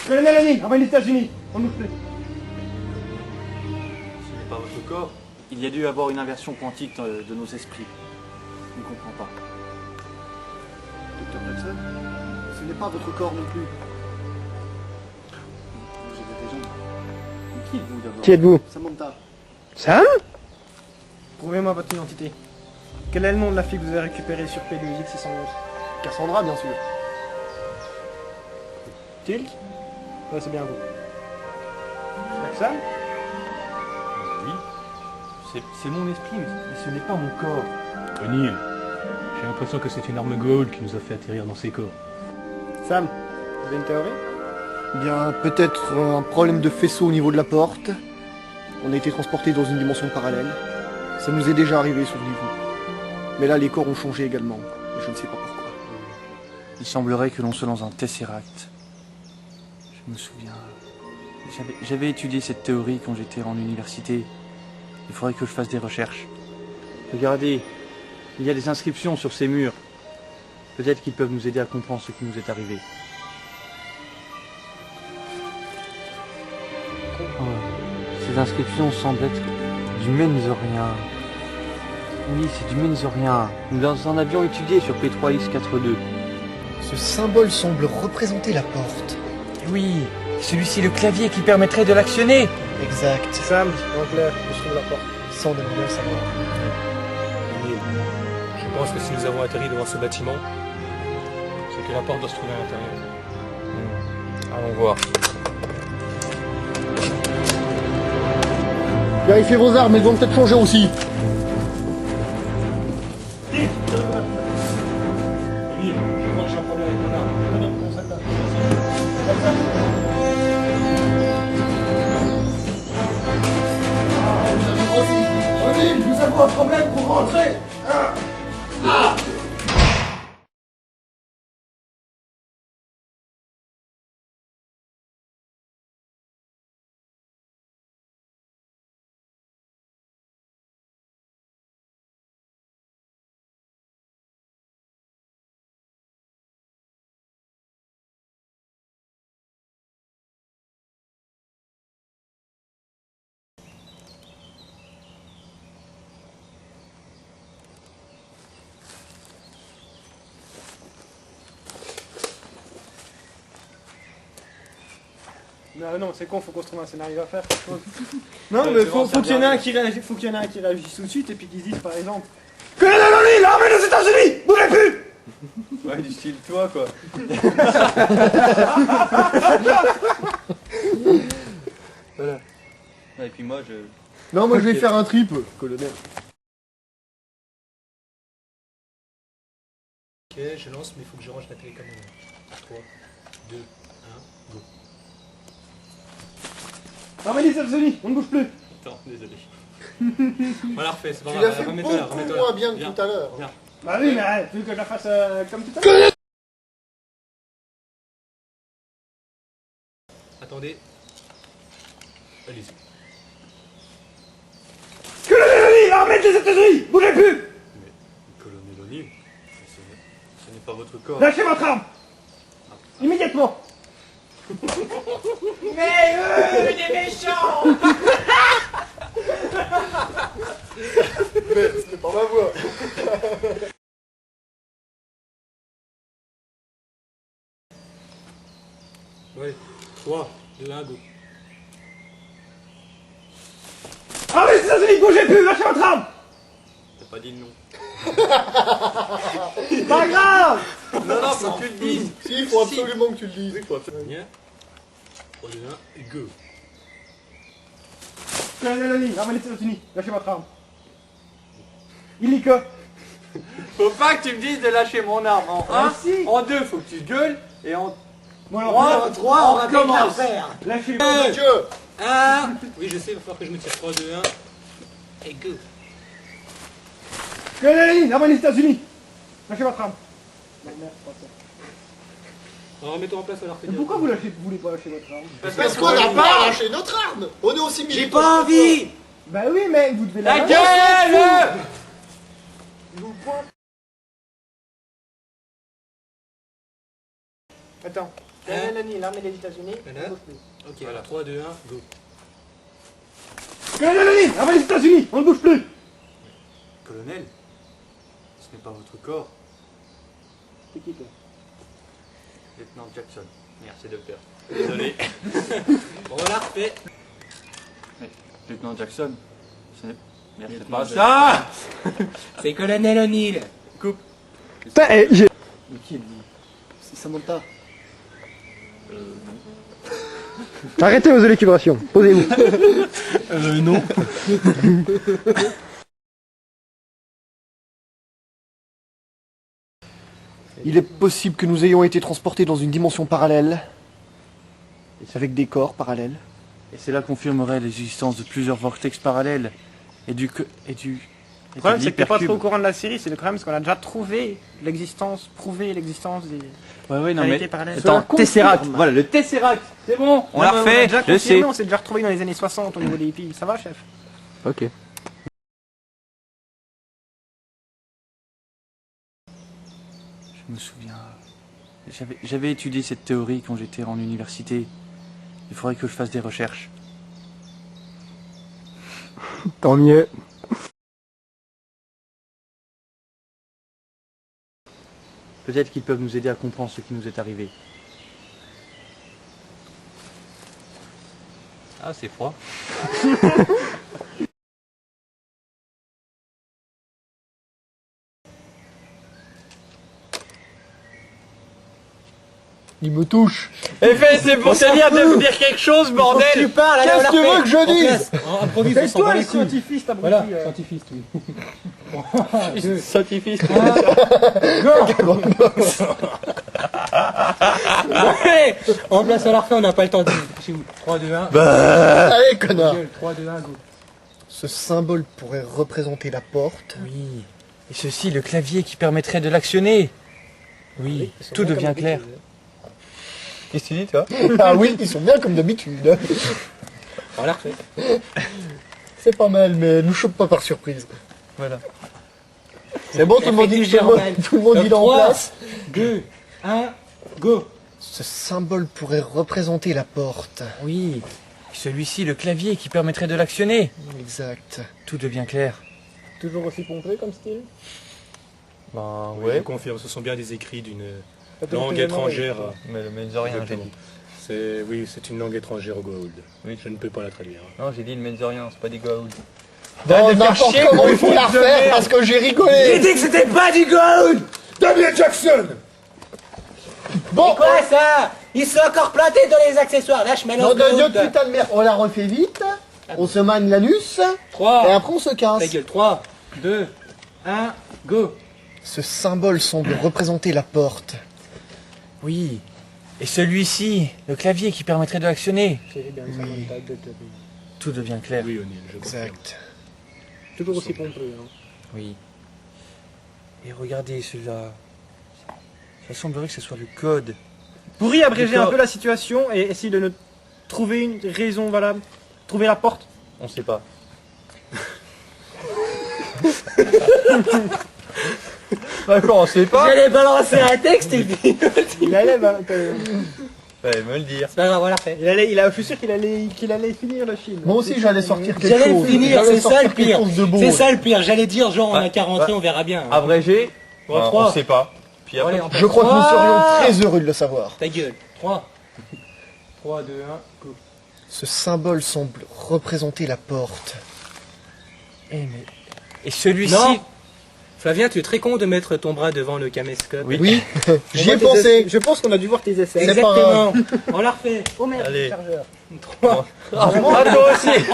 Colonel Annie, envoie les États-Unis. On nous plaît. Ce n'est pas votre corps. Il y a dû avoir une inversion quantique de nos esprits. Je ne comprends pas. Docteur Jackson, ce n'est pas votre corps non plus. Vous avez raison. Mais qui êtes-vous d'abord? Qui êtes-vous? Samantha. Sam? Prouvez-moi votre identité. Quel est le nom de la fille que vous avez récupérée sur PDX 611? Cassandra, bien sûr. Tilk? Ouais, c'est bien vous. Jackson? Oui. C'est mon esprit, mais ce n'est pas mon corps. O'Neill, j'ai l'impression que c'est une arme Goa'uld qui nous a fait atterrir dans ces corps. Sam, vous avez une théorie? Bien, peut-être un problème de faisceau au niveau de la porte. On a été transporté dans une dimension parallèle. Ça nous est déjà arrivé, souvenez-vous. Mais là, les corps ont changé également. Et je ne sais pas pourquoi. Il semblerait que l'on soit dans un Tesseract. Je me souviens. J'avais étudié cette théorie quand j'étais en université. Il faudrait que je fasse des recherches. Regardez, il y a des inscriptions sur ces murs. Peut-être qu'ils peuvent nous aider à comprendre ce qui nous est arrivé. Oh, ces inscriptions semblent être du Mensorien. Oui, c'est du Mensorien. Nous en avions étudié sur P3X42. Ce symbole semble représenter la porte. Oui, celui-ci est le clavier qui permettrait de l'actionner. Exact. Sam, en clair, je trouve la porte. Ça, on aimerait bien le savoir. O'Neill, je pense que si nous avons atterri devant ce bâtiment, c'est que la porte doit se trouver à l'intérieur. Allons voir. Vérifiez vos armes, elles vont peut-être changer aussi. O'Neill, je crois que j'ai un problème avec mon arme. O'Neill, nous avons un problème pour rentrer. Non, c'est con, faut qu'on se trouve un scénario à faire. Non, mais faut qu'il y en ait un qui réagisse, faut qu'il y en ait un qui réagisse tout de suite et puis qu'ils se disent par exemple Colonel Annie, l'armée des États-Unis, bougez plus. Ouais, du style toi, quoi. Voilà. Et puis moi, je... Non, moi je vais faire un trip, colonel. Ok, je lance, mais il faut que je range la télécommande. 3, 2, 1, go. L'armée des États-Unis, on ne bouge plus. Attends, désolé. On la refait, c'est pas Tu grave. l'as fait Remets-toi là, beaucoup remets-toi moins là. bien que Viens, tout à l'heure. viens. Bah oui, mais tu veux que je la fasse comme tout à l'heure? Attendez. Allez-y. Colonel Annie, l'armée des États-Unis, bougez plus. Mais, colonel O'Neill, Ce n'est pas votre corps. Lâchez votre arme. Immédiatement. Mais eux, des méchants! Mais ce n'est pas ma voix. ouais, 3, 2, 1, go. Armée des États-Unis, bougez plus, lâchez votre arme. T'as pas dit le nom. Pas grave. Non, faut que tu le dises. Si, il faut absolument que tu le dises. Viens. 3, 2, 1, et go. Colonel Annie, l'armée des États-Unis, lâchez votre arme. Illico. Faut pas que tu me dises de lâcher mon arme. En Ah, 1, si. en 2, faut que tu gueules. Et en Bon alors, 3, on recommence. lâchez Dieu. 1. Oui, je sais, il va falloir que je me tire. 3, 2, 1, et go. Colonel Annie, l'armée des États-Unis, lâchez votre arme. Alors, remets-toi en place, alors que Mais pourquoi vous voulez pas lâcher votre arme? Parce qu'on n'a pas lâché notre arme. On est aussi J'ai militants. pas envie. Bah oui, mais vous devez La lâcher. gueule. Je vous pointe. Attends, Colonel, l'armée des États-Unis. Voilà. on bouge plus. Ok, voilà, 3, 2, 1, go. Colonel, l'armée des États-Unis, on ne bouge plus. Colonel, ce n'est pas votre corps. C'est qui toi? Lieutenant Jackson. Merci, docteur. Désolé. Bon, voilà, refait. Lieutenant Jackson, ce n'est Lieutenant pas Jackson. ça. C'est Colonel O'Neill. Putain, j'ai... Mais qui êtes-vous? C'est Samantha. Arrêtez vos élucubrations, posez-vous. Non. Il est possible que nous ayons été transportés dans une dimension parallèle, avec des corps parallèles. Et cela confirmerait l'existence de plusieurs vortex parallèles et du... Le problème, c'est que t'es pas trop au courant de la série, c'est le problème, c'est qu'on a déjà trouvé l'existence, prouvé l'existence des Ouais, non, réalités mais... parallèles. Attends, Tesseract. Voilà, le Tesseract. C'est bon, on l'a Non, mais refait, déjà je confirmé, sais. On s'est déjà retrouvé dans les années 60 au niveau des hippies. Ça va, chef? Ok. Je me souviens... J'avais étudié cette théorie quand j'étais en université. Il faudrait que je fasse des recherches. Tant mieux. Peut-être qu'ils peuvent nous aider à comprendre ce qui nous est arrivé. Ah, c'est froid. Il me touche. c'est pour te dire de me dire quelque chose, bordel! Tu parles, allez, Qu'est-ce que tu veux que je dise? Improvise, on C'est s'en toi bat le les couilles. scientifique, t'as Voilà, abruti. scientifique, oui. Scientifique. Ouais. En place à la refait, on n'a pas le temps de... 3, 2, 1. Allez, connard. 3, 2, 1, go. Ce symbole pourrait représenter la porte. Oui. Et ceci, le clavier qui permettrait de l'actionner. Oui, tout devient clair. Qu'est-ce que tu dis, toi? Ah oui, ils sont bien comme d'habitude. On l'a refait. C'est pas mal, mais nous chope pas par surprise. Voilà. C'est bon, tout le monde dit il est en 3, place. 2, 1, go. Ce symbole pourrait représenter la porte. Oui. Et celui-ci, le clavier qui permettrait de l'actionner. Exact. Tout devient clair. Toujours aussi pompé comme style? Ben Oui, je confirme, ce sont bien des écrits d'une langue étrangère. Mais de rien, Exactement. Oui, c'est une langue étrangère au Goa'uld. Oui. Je ne peux pas la traduire. Non, j'ai dit le Menzorien, c'est pas des Goa'uld. Bon, n'importe comment il faut la refaire parce que j'ai rigolé. dit que c'était pas du gold! Daniel Jackson. Bon, Quoi ça? Ils sont encore plantés dans les accessoires. Là, je mets non, l'autre. de putain de merde, on la refait vite. On se manie l'anus. 3, Et après on se ta casse. gueule, 3, 2, 1, go. Ce symbole semble représenter la porte. Oui. Et celui-ci, le clavier qui permettrait de l'actionner. Tout devient clair. Oui, O'Neill, je confirme. Exact. Toujours aussi pompeux. Hein. Oui. Et regardez celui-là. Ça semblerait que ce soit le code. Pour y abréger D'accord. un peu la situation et essayer de nous trouver une raison valable, trouver la porte. On sait pas. D'accord, on sait pas. J'allais balancer un texte et puis. Il allait, Fallait me le dire. C'est pas grave, on l'a fait. je suis sûr qu'il allait finir le film. Moi aussi j'allais sortir quelque J'allais chose. le finir, J'allais c'est ça sortir le quelque pire. chose de beau. C'est ça le pire. J'allais dire, genre, on a Ouais, qu'à rentrer, ouais. on verra bien. Abrégé. Bon, on 3. sait pas. Puis après, Allez, Je crois que nous serions très heureux de le savoir. Ta gueule. 3, 3, 2, 1, go. Ce symbole semble représenter la porte. Et celui-ci. Non. Flavien, tu es très con de mettre ton bras devant le caméscope. Oui. Oui, j'y ai pensé. Je pense qu'on a dû voir tes essais. C'est pas grave. Exactement. On l'a refait. Oh merde, Allez. chargeur. Ah, toi aussi.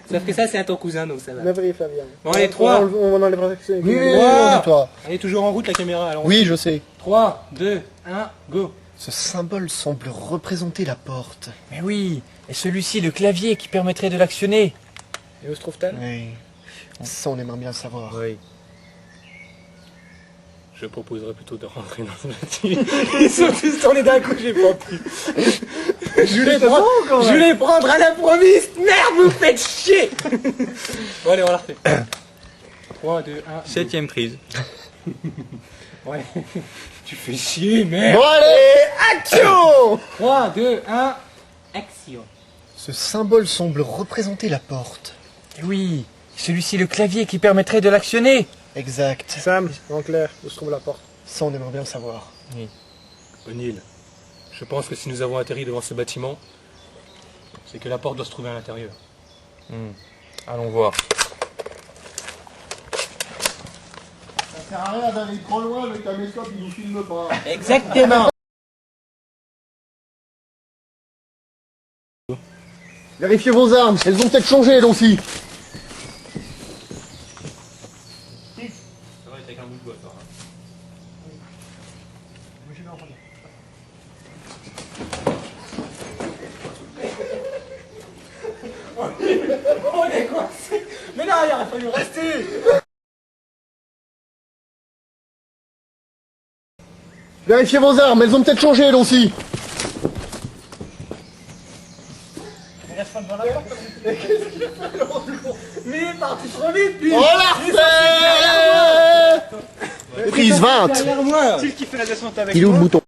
Sauf que ça, c'est à ton cousin, donc ça va. Navré, Fabien. Bon, allez, 3. On enlèvera ça. Oui, oui, oui, Wow. toi. Elle est toujours en route, la caméra. Alors, Oui, je sais. 3, 2, 1, go. Ce symbole semble représenter la porte. Mais oui. Et celui-ci, le clavier qui permettrait de l'actionner. Et où se trouve-t-elle? Oui. Ça, on aimerait bien le savoir. Oui. Je proposerais plutôt de rentrer dans le bâtiment. Ils sont tous tournés d'un coup, j'ai pas pu. Je voulais prendre à l'improviste. Merde, vous faites chier. Bon, allez, on la refait. 3, 2, 1. 7ème prise. Ouais. Tu fais chier, merde. Bon allez, action! 3, 2, 1, action. Ce symbole semble représenter la porte. Oui, celui-ci est le clavier qui permettrait de l'actionner. Exact. Sam, en clair, où se trouve la porte? Ça, on aimerait bien le savoir. O'Neill, je pense que si nous avons atterri devant ce bâtiment, c'est que la porte doit se trouver à l'intérieur. Allons voir. Ça sert à rien d'aller trop loin, le caméscope il nous filme pas. Exactement. Vérifiez vos armes, elles ont peut-être changé elles aussi. Ça va être avec un bout de bois, ça. On est coincé. Mais non, il aurait fallu rester. Vérifiez vos armes, elles ont peut-être changé elles aussi. Mais il est parti trop vite, lui. On la refait. Prise 20. Derrière moi. C'est qui fait la descente avec Il est où moi. le bouton?